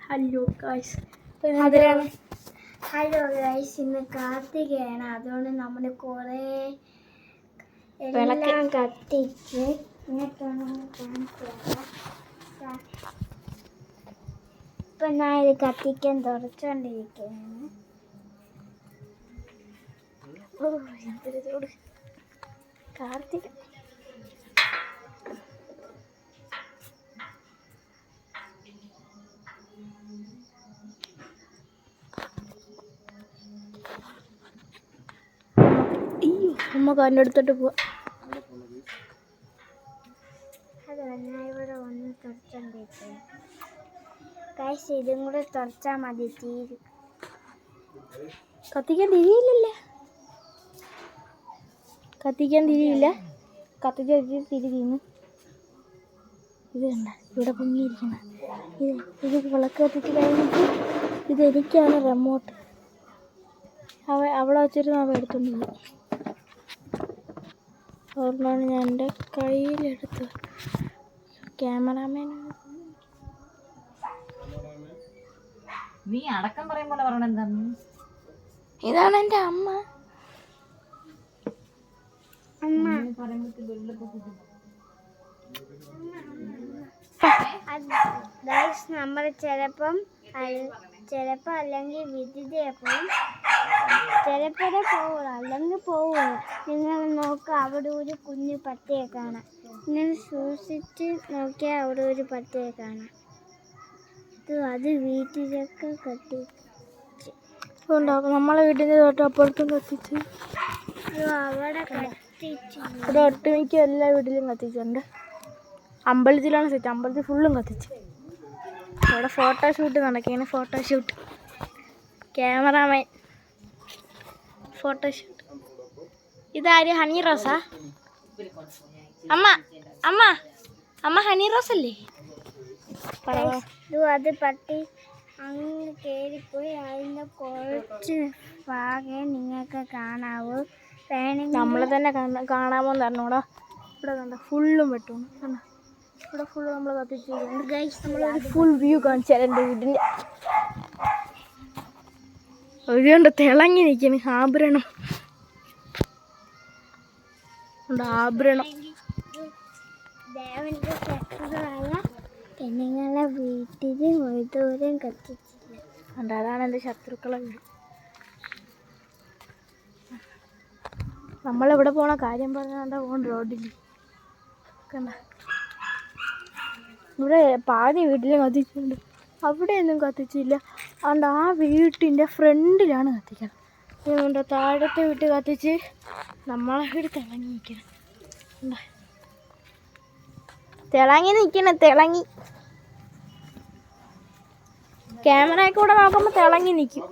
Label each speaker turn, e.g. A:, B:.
A: Hello guys, ഇന്ന് കാർത്തികയാണ്. അതുകൊണ്ട് നമ്മൾ കുറേ എല്ലാം കത്തിച്ച് ഇപ്പം ഞാൻ ഇത് കത്തിക്കാൻ തുറച്ചുകൊണ്ടിരിക്കുകയാണ്. ഓ, എന്തൊരു ചൂട്! കാർത്തിക നമുക്ക് അതിൻ്റെ അടുത്തോട്ട് പോവാം. അതെ, ഞാൻ ഇവിടെ ഒന്ന് തുറച്ചോണ്ടിരിക്കുകയാണ്. ഗൈസ്, ഇതും കൂടെ തുറച്ചാൽ മതി, തീരും. കത്തിക്കാൻ തിരിയില്ല, കത്തിച്ച് തിരി തീർന്നു. ഇത് കണ്ട, ഇവിടെ പൊങ്ങിയിരിക്കണം. ഇത് വിളക്ക് കത്തിച്ച് കഴിഞ്ഞിട്ട് ഇതെനിക്കാണ് റിമോട്ട്. അവളെ വെച്ചിട്ട് അവ എടുത്തോണ്ടില്ല. ഓർമ്മയാണ് ഞാൻ എൻ്റെ കയ്യിലെടുത്ത്. ക്യാമറാമാൻ
B: നീ അടക്കം പറയും പോലെ പറയണ എന്താണ്?
A: ഇതാണ് എൻ്റെ അമ്മ. നമ്മൾ ചിലപ്പം അല്ലെങ്കിൽ വിദ്യപ്പം ചിലപ്പോഴേ പോവുള്ളൂ, അല്ലെങ്കിൽ പോവുള്ളൂ. നിങ്ങൾ നോക്കുക, അവിടെ ഒരു കുഞ്ഞു പട്ടിയെ കാണാം. ഇങ്ങനെ സൂക്ഷിച്ച് നോക്കിയാൽ അവിടെ ഒരു പട്ടിയെ കാണാം. അത് വീട്ടിലൊക്കെ കത്തിച്ച് നമ്മളെ വീട്ടിൻ്റെ തൊട്ടപ്പുറത്തും കത്തിച്ച് അവിടെ കത്തിച്ച്. ഇവിടെ ഒട്ടുമിക്ക എല്ലാ വീട്ടിലും കത്തിച്ചിട്ടുണ്ട്. അമ്പലത്തിലാണ് സെറ്റ്, അമ്പലത്തിൽ ഫുള്ളും കത്തിച്ച്. ഇവിടെ ഫോട്ടോഷൂട്ട് നടക്കുകയാണ്. Photoshoot, cameraman, photoshoot. ഇതാര്? ഹണി റോസാ? അമ്മ ഹണി റോസ് അല്ലേ? അത് പട്ടി അങ്ങ് കയറിപ്പോയി. അതിൻ്റെ കുറച്ച് ഭാഗമേ നിങ്ങൾക്ക് കാണാവൂ. വേണമെങ്കിൽ നമ്മളെ തന്നെ കാണാമോ തരണോടാ. ഇവിടെ കണ്ട ഫുള്ളും വെട്ടും. ഇവിടെ ഫുള്ള് നമ്മൾ കത്തിച്ചിട്ടുണ്ട്. നമ്മളൊരു ഫുൾ വ്യൂ കാണിച്ചാൽ എൻ്റെ വീടിൻ്റെ അതുകൊണ്ട് തിളങ്ങി നിൽക്കുന്നു. ആഭരണം ദേവന്റെ ശത്രുവായ പെണ്ണുങ്ങളെ വീട്ടിൽ ഒരു ദൂരം കത്തിച്ചില്ല. അതാണ് എൻ്റെ ശത്രുക്കളെ വീട്. നമ്മളിവിടെ പോണ കാര്യം പറഞ്ഞാൽ പോകണ്ട റോഡിൽ കണ്ട. ഇവിടെ പാതി വീട്ടിലും കത്തിച്ചിട്ടുണ്ട്, അവിടെയൊന്നും കത്തിച്ചില്ല. അതുകൊണ്ട് ആ വീട്ടിൻ്റെ ഫ്രണ്ടിലാണ് കത്തിക്കണം. അതുകൊണ്ട് താഴത്തെ വീട്ടിൽ കത്തിച്ച് നമ്മളെ വീട് തിളങ്ങി നിൽക്കണം. തിളങ്ങി ക്യാമറയിൽ കൂടെ നോക്കുമ്പോൾ തിളങ്ങി നിൽക്കും.